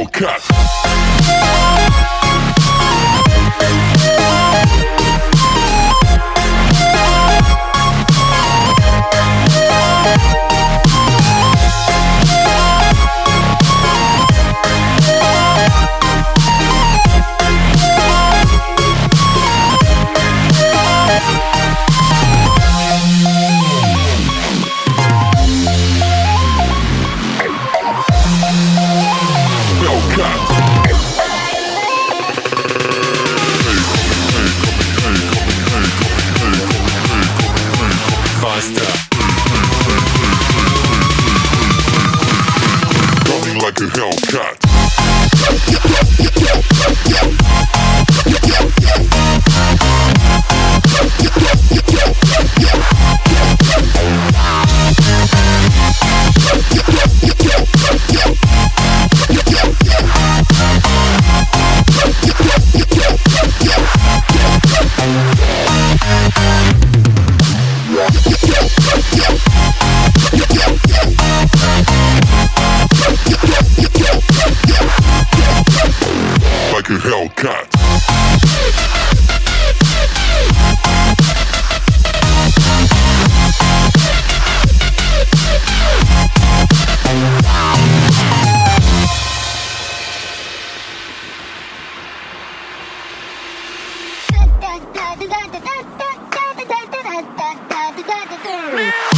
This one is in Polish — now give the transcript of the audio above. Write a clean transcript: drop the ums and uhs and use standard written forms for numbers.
Hellcat. Running like a Hellcat. Like a Hellcat. Da da da da da da da da da da da da da.